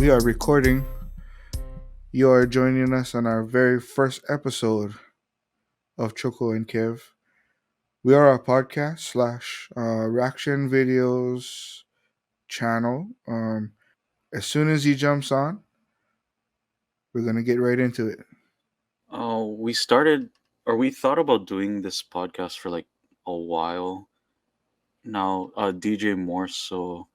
We are recording. You are joining us on our very first episode of Choco and Kev. We are a podcast slash reaction videos channel. As soon as he jumps on, we're gonna get right into it. We started, or we thought about doing this podcast for like a while now. DJ more so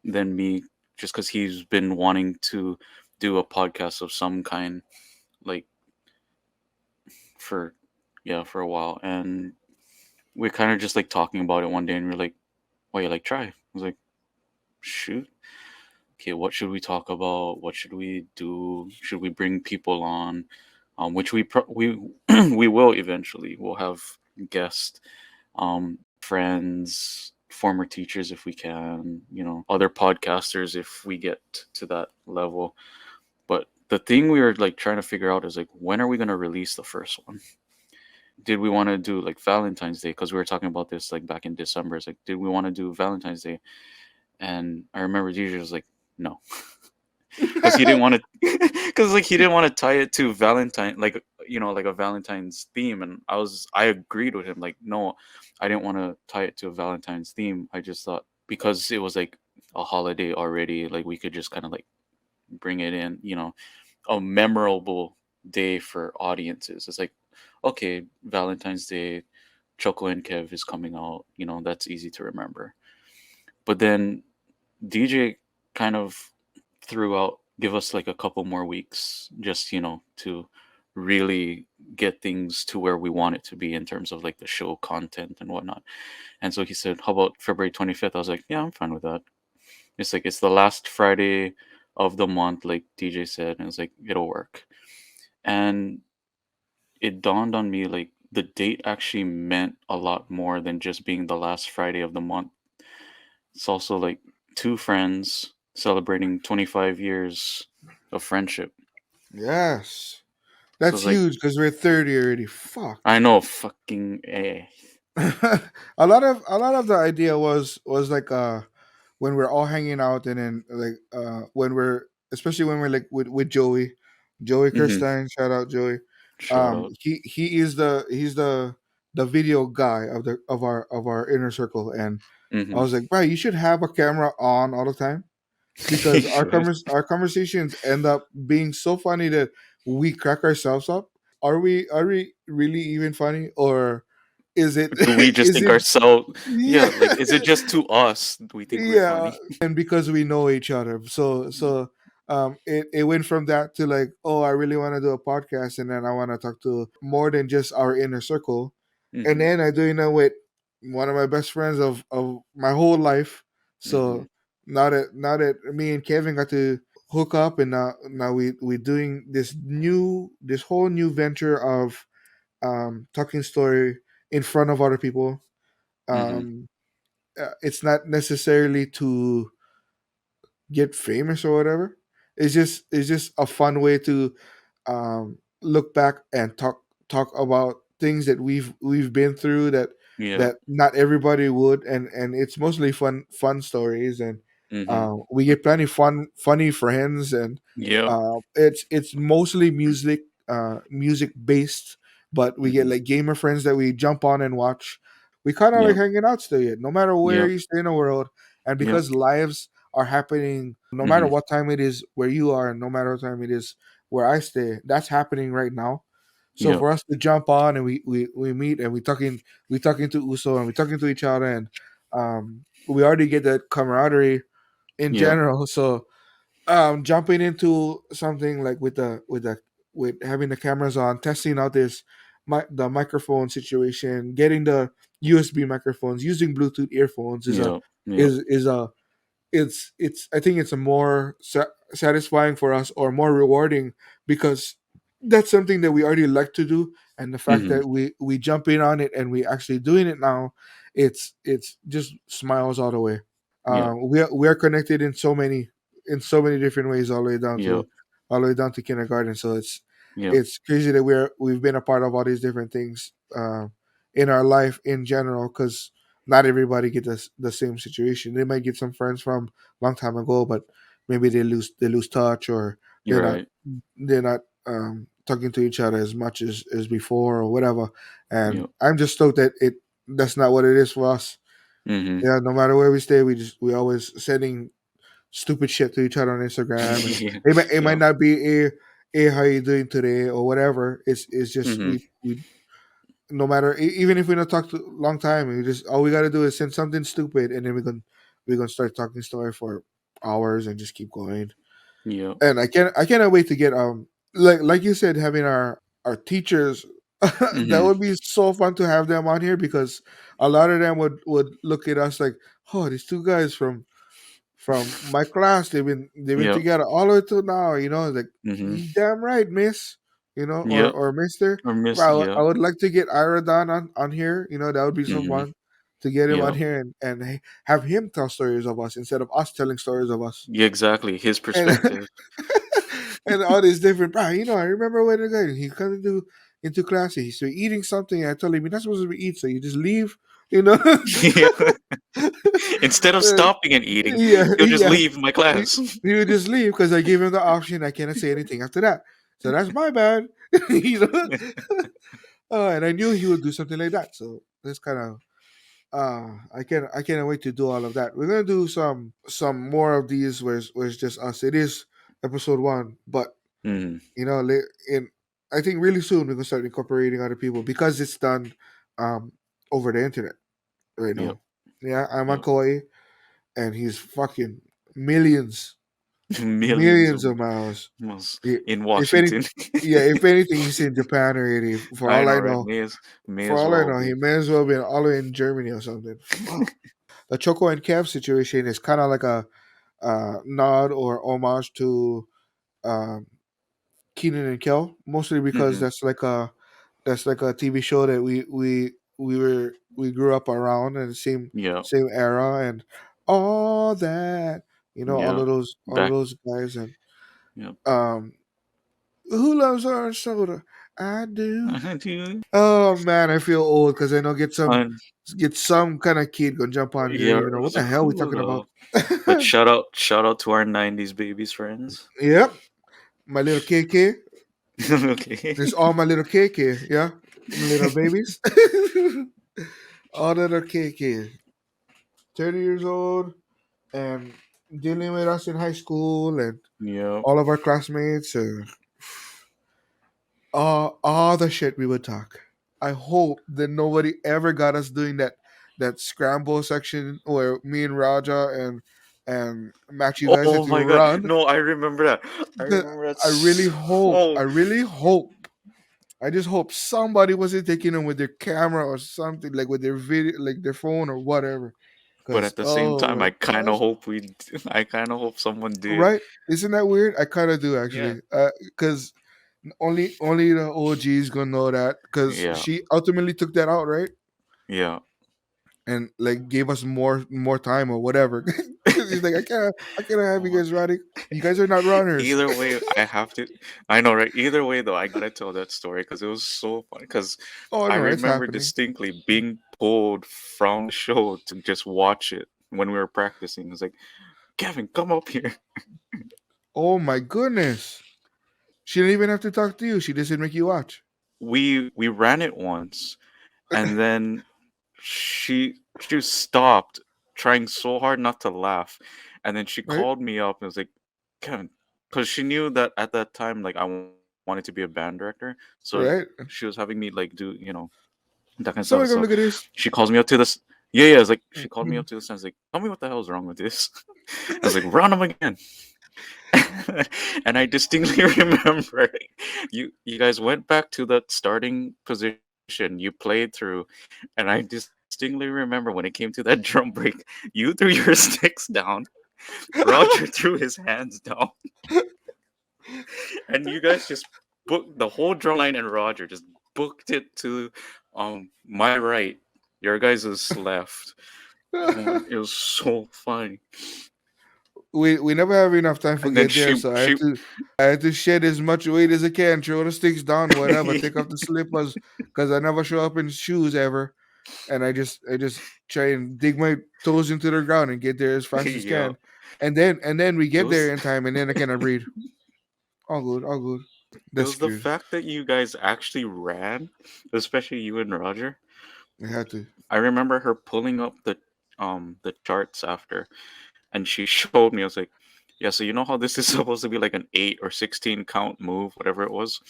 than me, just because he's been wanting to do a podcast of some kind, like for for a while, and we kind of just like talking about it one day, and we're like, "Why, like try?" I was like, "Shoot, okay, what should we talk about? What should we do? Should we bring people on?" Which we we will eventually. We'll have guests, friends, former teachers if we can, other podcasters if we get to that level. But the thing we were like trying to figure out is like, when are we going to release the first one? Did we want to do like Valentine's Day? Because we were talking about this like back in December. It's like, did we want to do Valentine's Day? And I remember DJ was like, no. Because he didn't want to because like he didn't want to tie it to Valentine, like like a Valentine's theme. And I agreed with him, like, no, I didn't want to tie it to a Valentine's theme. I just thought because it was like a holiday already, like we could just kind of like bring it in, a memorable day for audiences. It's like, okay, Valentine's Day, Choco and Kev is coming out, that's easy to remember. But then DJ kind of threw out, give us like a couple more weeks, just to really get things to where we want it to be in terms of like the show content and whatnot. And so he said, how about February 25th? I was like, yeah, I'm fine with that. It's like it's the last Friday of the month, like DJ said, and it's like it'll work. And it dawned on me, like, the date actually meant a lot more than just being the last Friday of the month. It's also like two friends celebrating 25 years of friendship. Yes, So that's it's like, huge because we're 30 already. Fuck. I know, fucking A. A lot of the idea was like when we're all hanging out and then like when we're especially when we're like with Joey Hmm. Kirstein, shout out Joey. Shout out. He is the video guy of our inner circle, and I Hmm. was like, bro, you should have a camera on all the time because our Should. our conversations end up being so funny that we crack ourselves up. Are we really even funny, or is it Do we just is think it ourselves? Yeah, yeah. like, is it just to us do we think we're Yeah, funny? and because we know each other, it went from that to like, oh, I really want to do a podcast, and then I want to talk to more than just our inner circle, and Hmm. then I doing it with one of my best friends of my whole life. Hmm. So now that me and Kevin got to hook up, and now we doing this whole new venture of talking story in front of other people. Hmm. um it's not necessarily to get famous or whatever. It's just a fun way to look back and talk about things that we've been through Yeah. that not everybody would, and it's mostly fun stories, and Hmm. we get plenty funny friends, and Yep. it's mostly music based, but we get Hmm. like gamer friends that we jump on and watch. We kind of like Yep. hanging out still yet, no matter where Yep. you stay in the world, and Yep. because lives are happening no matter Hmm. what time it is where you are, and no matter what time it is where I stay, that's happening right now. So Yep. for us to jump on and we meet and we talking to Uso, and we talking to each other, and we already get that camaraderie in Yep. general. So jumping into something like with having the cameras on, testing out the microphone situation, getting the USB microphones, using Bluetooth earphones Yep. Yep. is a it's I think it's a more satisfying for us, or more rewarding, because that's something that we already like to do, and the fact Hmm. that we jump in on it and we actually doing it now, it's just smiles all the way. Yep. We are connected in so many different ways, Yep. all the way down to kindergarten. So Yep. it's crazy that we've been a part of all these different things in our life in general, because not everybody get the same situation. They might get some friends from long time ago, but maybe they lose touch, or they're You're not right. they're not talking to each other as much as before or whatever. And Yep. I'm just stoked that that's not what it is for us. Mm-hmm. Yeah, no matter where we stay, we always sending stupid shit to each other on Instagram, and Yeah. it might Yep. not be a how you doing today or whatever. It's just Mm-hmm. we no matter even if we don't talk to a long time, we just all we gotta do is send something stupid, and then we're gonna start talking story for hours and just keep going. Yep. And I cannot wait to get like you said, having our teachers. That Mm-hmm. would be so fun to have them on here, because a lot of them would look at us like, oh, these two guys from my class, they've been Yep. together all the way till now, like, Mm-hmm. you damn right, miss, or Yep. or mister. Or miss. Wow, I Yep. would like to get Ira Don on here. That would be so Mm-hmm. fun to get him on Yep. here, and have him tell stories of us instead of us telling stories of us. Yeah, exactly. His And perspective. and all these different, bro. I remember when the guy he comes into class, he's eating something. I told him you're not supposed to be eat, so you just leave. You know. Yeah. Instead of Uh, stopping and eating, yeah, he'll just yeah. leave my He, class. he would just leave because I gave him the option. I cannot say anything after that. So that's my bad. you know. And I knew he would do something like that. So that's kind of I can't wait to do all of that. We're gonna do some more of these where it's just us. It is episode one, but Mm, in I think really soon we're gonna start incorporating other people because it's done um over the internet right yep. now. Yeah, I'm on Yep. Koi, and he's fucking millions, Millions of millions of miles. miles I- in If any, Washington. yeah, if anything, he's in Japan already. For I all know, I right? know, May for as all I well know, he be. may as well be all the way in Germany or something. Fuck. The Choco and Kev situation is kind of like a nod or homage to um, Keenan and Kel, mostly because Hmm. that's like a TV show that we grew up around, and the same Yep. same era, and all that, all Yep. of Back. those guys. And Yep. um who loves orange soda? I do. I do. Oh man, I feel old because I know And get some kind of kid gonna jump on here. yeah, What it's the like hell we who talking about? the. But shout out to our '90s babies friends. Yep, my little KK. Okay. There's all my little KK. Yeah, my little babies. All the little KK. 30 years old and dealing with us in high school and Yep. all of our classmates and all the shit we would talk. I hope that nobody ever got us doing that scramble section where me and Raja and Max, you guys had Oh to my god. run. No, I remember that. I The- remember that. I really hope. Oh, I really hope. I just hope somebody wasn't taking them with their camera or something, like with their video, like their phone or whatever. but Because at the same oh time, my gosh, I kind of hope someone did. right? Isn't that weird? I kind of do Yeah. actually. Because only the OGs gonna know that, because Yeah. she ultimately took that out, right? Yeah. And like gave us more time or whatever. Because he's like, I can't have you Oh, guys running. You guys are not runners. either way, I have to. I know, right? Either way, though, I gotta tell that story because it was so fun. Because Oh I no, it's remember happening. distinctly being pulled from the show to just watch it when we were practicing. It's like, Kevin, come up here. Oh my goodness. She didn't even have to talk to you. She just didn't make you watch. We ran it once, and then she stopped trying so hard not to laugh, and then she Right? called me up and was like, Kevin, because she knew that at that time, like, wanted to be a band director, so Right? she was having me like do that kind of stuff. Somebody come So look at this. she calls me up to this. Yeah, yeah. It's like she called me Mhm. up to this and was like, "Tell me what the hell's wrong with this." I was like, "Run them again." And I distinctly remember you guys went back to that starting position you played through, and I distinctly remember when it came to that drum break, you threw your sticks down, Roger threw his hands down, and you guys just booked the whole drum line, and Roger just booked it to my right, your guys' left. Oh, it was so funny. We never have enough time for And then get there, she so she I had to shed as much weight as I can, throw the sticks down, whatever, take off the slippers, because I never show up in shoes ever, and I just try and dig my toes into the ground and get there as fast as yeah. can. And then we It get was there in time, and then I cannot breathe. All good, all good. it That's was the good. fact that you guys actually ran, especially you and Roger. I had to. I remember her pulling up the charts after, and she showed me. I was like, "Yeah, so you know how this is supposed to be like an 8 or 16 count move, whatever it was.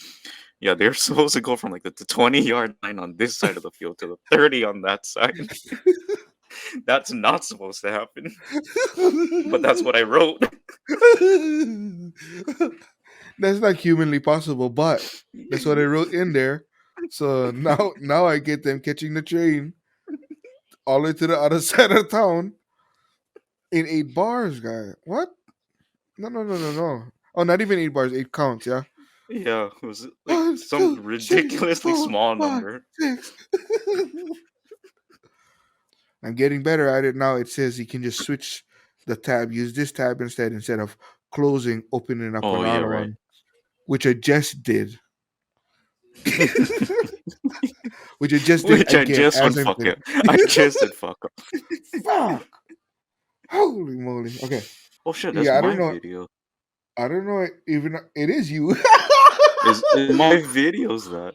Yeah, they're supposed to go from like the 20-yard line on this side of the field to the 30 on that side. That's not supposed to happen, but that's what I wrote." That's not humanly possible, but that's what I wrote in there. So now I get them catching the train all the way to the other side of town in 8 bars, guy. What? No, no, no, no, no. Oh, not even 8 bars, 8 counts, yeah. Yeah, it was like One, some 2, 3, ridiculously 4, small 5, number. 6. I'm getting better at it now. It says you can just switch the tab, use this tab instead of closing, opening up Oh yeah, another right. one, which I just did. Which I just did Which I again just as went I'm fuck saying. it. I just said fuck up. Fuck! Holy moly! Okay, Oh shit, that's yeah, I don't my know. video. I don't know. Even it is you. Is my videos that?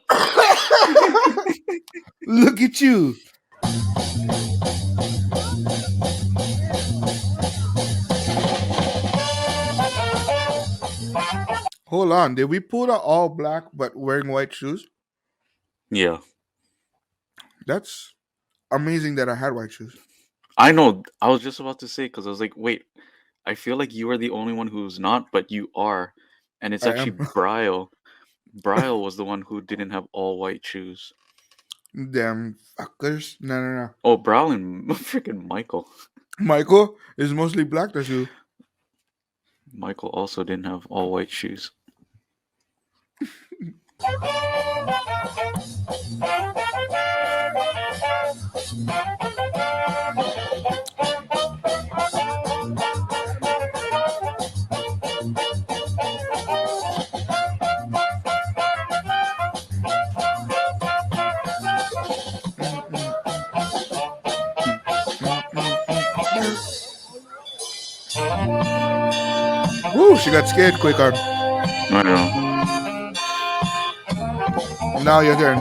Look at you. Hold on. Did we pull out all black but wearing white shoes? Yeah, That's amazing that I had white shoes. I know. I was just about to say because I was like, wait, I feel like you are the only one who's not, but you are, and it's I am. actually Bryle. Bryle was the one who didn't have all white shoes. Damn fuckers. No, no, no. Oh, Bryle and freaking Michael. Michael is mostly black, that's you. Michael also didn't have all white shoes. Mm, mm, mm, mm, mm. Woo, she got scared quick on. I know. Now your turn.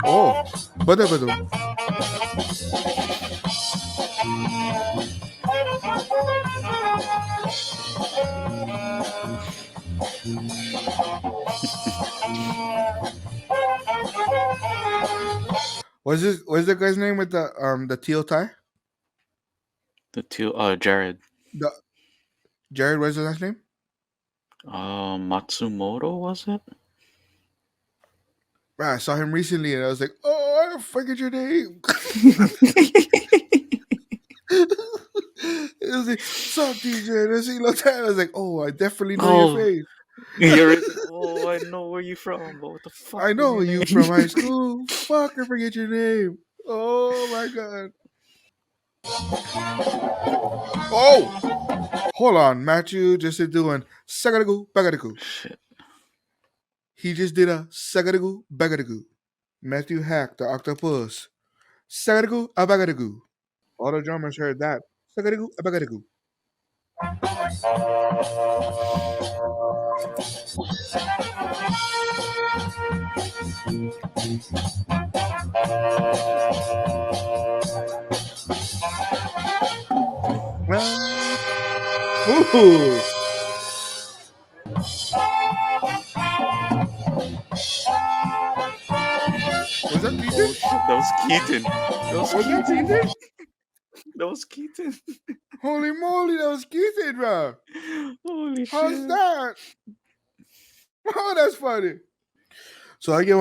Oh. Bada bada. What's the guy's name with the teal tie? The two, Jared, The Jared, what's his last name? Matsumoto was it? Ah, I saw him recently and I was like, oh, I forget your name. It was like, sup, DJ? And I see no time. I was like, oh, I definitely know your Oh, face. you're like, oh, I know where you from, but what the fuck I is know your you name? from high school. Fuck, I forget your name. Oh my god. Oh, hold on. Matthew just did doing sagadagu bagadagu. Shit. He just did a sagadagu bagadagu. Matthew Hack, the octopus. Sagadagu abagadagu. All the drummers heard that. Sagadagu abagadagu. Ooh. Was that Oh Keaton? shit, that was Keaton. That was Was that Keaton. Keaton? That was Keaton. Holy moly, that was Keaton, bro. Holy How's shit. that? Oh, that's funny. So I get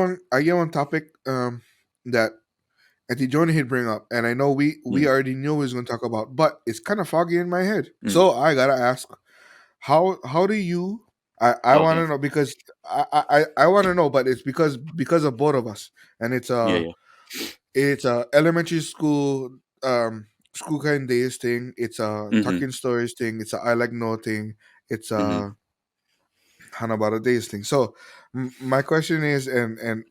one topic that Auntie Johnny had bring up, and I know we Mm. already knew we was gonna talk about, but it's kind of foggy in my head. Mm. So I gotta ask, how do you? I want Okay. to know because I want to know, but it's because of both of us, and it's Yeah, yeah. It's a elementary school school kind days thing. It's a Mm-hmm. talking stories thing. It's a I like no thing. It's Mm-hmm. a Hanabata days thing. So my question is, and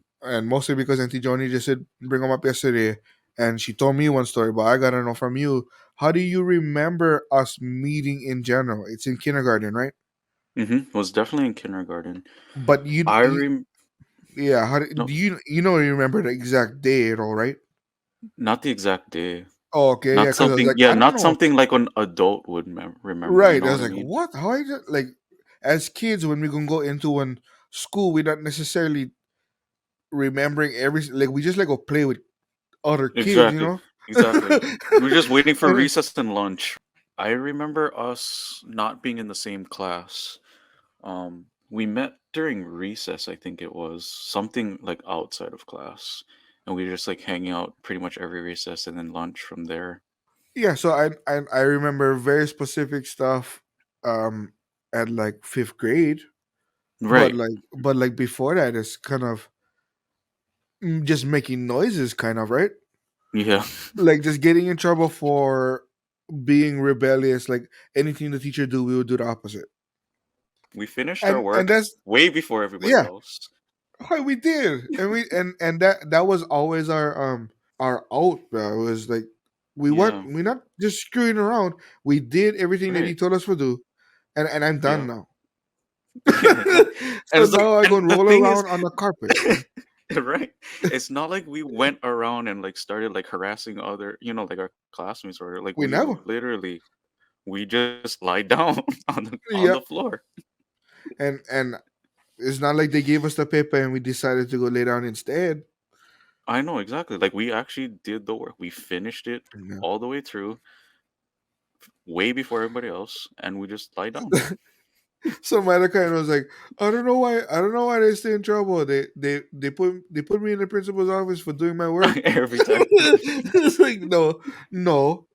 mostly because Auntie Joni just said bring them up yesterday, and she told me one story, but I gotta know from you. How do you remember us meeting in general? It's in kindergarten, right? Mm-hmm. Was definitely in kindergarten. But I you rem yeah. How no, do you remember the exact day at all, right? not the exact day. Oh, okay, yeah. Because I was like, I don't Not know. something like an adult would remember. You Right. know I what was I like, mean? what? How is it? Like, as kids, when we can go into one school, we're not necessarily remembering every, like, we just like go play with other kids, you Exactly. know? Exactly. We're just waiting for And recess and lunch. I remember us not being in the same class. We met during recess, I think it was something like outside of class, and we were just like hanging out pretty much every recess and then lunch from there. yeah, so I remember very specific stuff um at like fifth grade, Right. but like before that, it's kind of just making noises, kind of, right? Yeah. Like just getting in trouble for being rebellious. Like anything the teacher do, we would do the opposite. We finished our And work that's way before everybody yeah, else. we did, and that was always our out, bro. It was like Yeah. we not just screwing around. We did everything that he Right. told us to do, and I'm done Yeah. now. Yeah. And So it's like, now I go and and the roll thing is, around on the carpet. right? It's not like we went around and like started like harassing other, like our classmates or like We never. we just lied down on the Yep. floor. And it's not like they gave us the paper and we decided to go lay down instead. I know exactly. Like we actually did the work. We finished it No. all the way through, way before everybody else, and we just lied down So my other kind was like, I don't know why they stay in trouble. They put me in the principal's office for doing my work. every time. It's like no,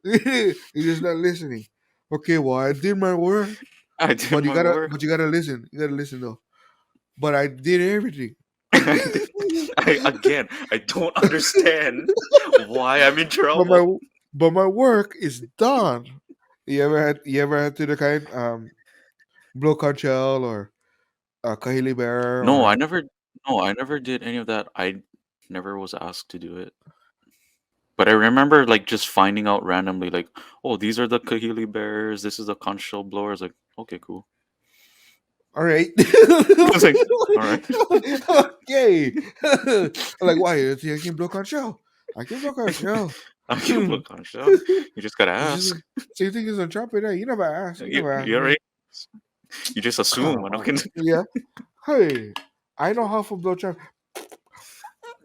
you're just not listening. Okay, well I did my work, I did my but work. you gotta listen. You gotta listen though. But I did everything. I did. I don't understand why I'm in but trouble. my but my work is done. You ever had to the kind blow conch shell or kahili bear No, I or never. No, I never did any of that. I never was asked to do it. But I remember like just finding out randomly, like, oh, these are the Kahili bears. This is the conch shell blower. I was like, okay, cool. all right. I was like, all right. Okay. I'm like, why? You think I can blow conch shell? I can blow conch shell. I can blow Hmm. conch shell. You just gotta It's just ask. like, so you think it's on trumpet? You never asked. You never asked You're me. right. You just Come assume. I on. can. Yeah. Hey, I know how to blow trumpet.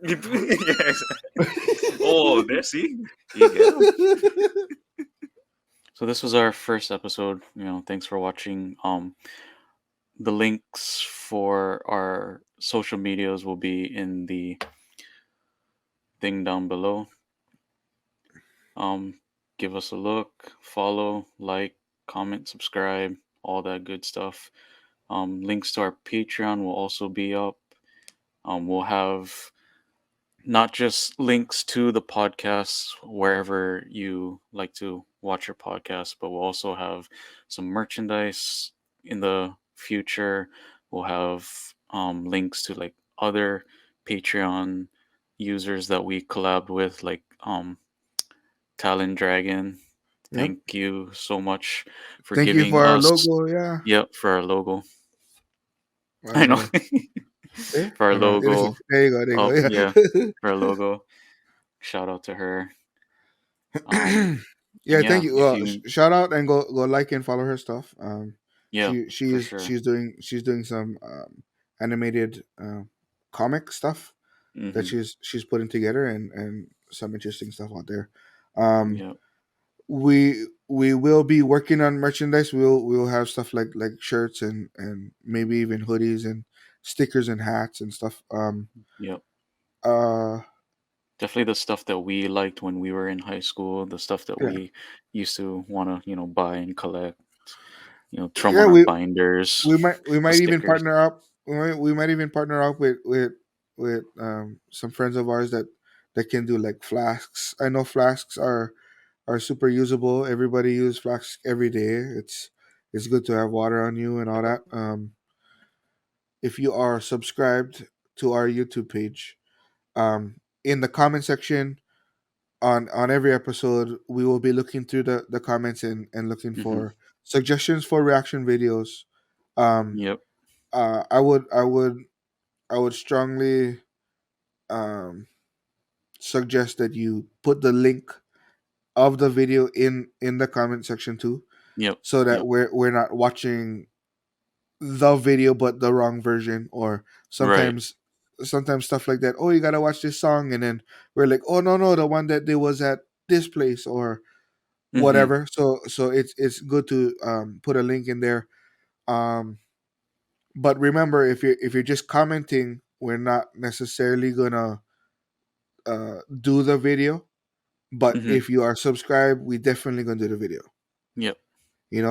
Yeah, exactly. Oh, there. See, you get 'em. So this was our first episode. Thanks for watching. The links for our social medias will be in the thing down below. Um, give us a look, follow, like, comment, subscribe, all that good stuff. Links to our Patreon will also be up. We'll have not just links to the podcasts wherever you like to watch your podcast, but we'll also have some merchandise in the future. We'll have links to like other Patreon users that we collabed with, like Talon Dragon. Yep. Thank you so much for Thank you giving for our us, logo. Yeah. yep, for our logo. I I know. know. Eh? For our Listen, logo. there you go. There Oh, you yeah, go. for our logo. Shout out to her. Yeah. And Yeah. Thank yeah, you. if Well, you, shout out and go like and follow her stuff. yeah, for sure. She's doing some animated comic stuff that Hmm. she's putting together and some interesting stuff out there. Um, Yeah, we will be working on merchandise. We'll have stuff like shirts and maybe even hoodies and stickers and hats and stuff. yeah. Uh, Definitely the stuff that we liked when we were in high school, the stuff that yeah, we used to want to, buy and collect, throw yeah. on our binders, We the might even stickers. partner up. We might even partner up with some friends of ours that that can do like flasks. I know flasks are super usable. Everybody use flasks every day. It's good to have water on you and all that. If you are subscribed to our YouTube page, in the comment section on every episode, we will be looking through the comments and looking Mm-hmm. for suggestions for reaction videos. Um, Yep. I would strongly um, suggest that you put the link of the video in the comment section too, Yep. so that Yep. we're not watching the video but the wrong version. Or Right. sometimes stuff like that, oh, you gotta watch this song, and then we're like, oh, no, no, the one that they was at this place or Mm-hmm. whatever. So it's good to put a link in there. um but remember, if you're just commenting, we're not necessarily gonna do the video. But Mm-hmm. if you are subscribed, we definitely gonna do the video. Yep.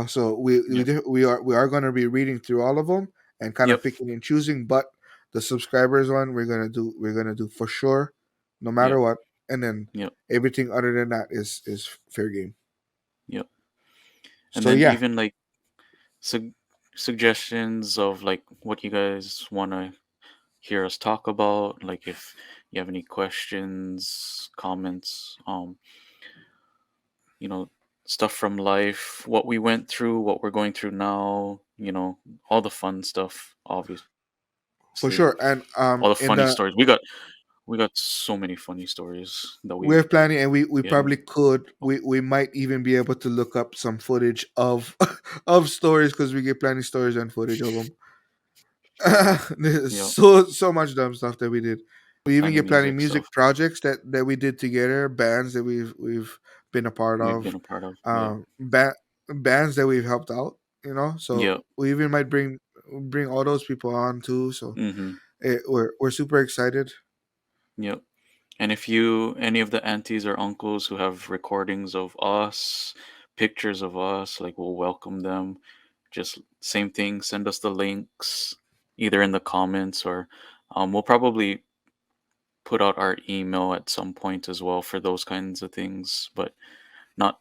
So Yep. we are going to be reading through all of them and kind of Yep. picking and choosing. But the subscribers one, we're gonna do for sure, no matter Yep. what. And then Yep. everything other than that is fair game. Yep. And So then yeah, even like sug- suggestions of like what you guys want to hear us talk about. Like if you have any questions, comments, you know, stuff from life, what we went through, what we're going through now, all the fun stuff, obviously, for sure. And all the in funny the stories. We got so many funny stories that we're we planning, and we get in. probably could we might even be able to look up some footage of of stories, because we get plenty stories and footage of them. There's Yeah, so much dumb stuff that we did. We even plenty get plenty music stuff music projects that we did together, bands that we've been a part we've been of, a part of. Yep. bands that we've helped out. So Yep. we even might bring all those people on too. So Mm-hmm. we're super excited. Yep. And if any of the aunties or uncles who have recordings of us, pictures of us, like we'll welcome them. Just same thing, send us the links either in the comments or we'll probably put out our email at some point as well for those kinds of things, but not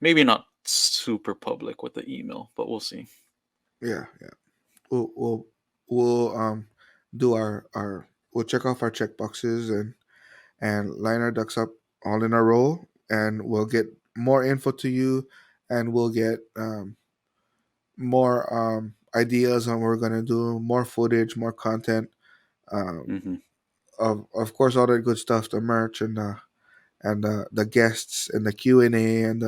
maybe not super public with the email, but we'll see. Yeah, yeah. We'll do our we'll check off our check boxes and line our ducks up all in a row, and we'll get more info to you, and we'll get more ideas on what we're gonna do, more footage, more content. Um, Mm-hmm. of course, all that good stuff, the merch and the guests and the Q&A and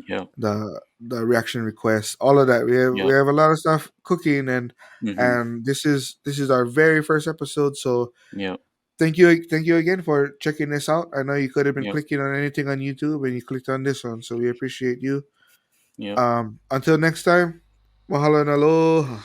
Yep. the reaction requests, all of that. We Yep. have a lot of stuff cooking, Mm-hmm. and this is our very first episode. So Yep. thank you again for checking this out. I know you could have been Yep. clicking on anything on YouTube, and you clicked on this one, so we appreciate you. Yep. Until next time, mahalo and aloha.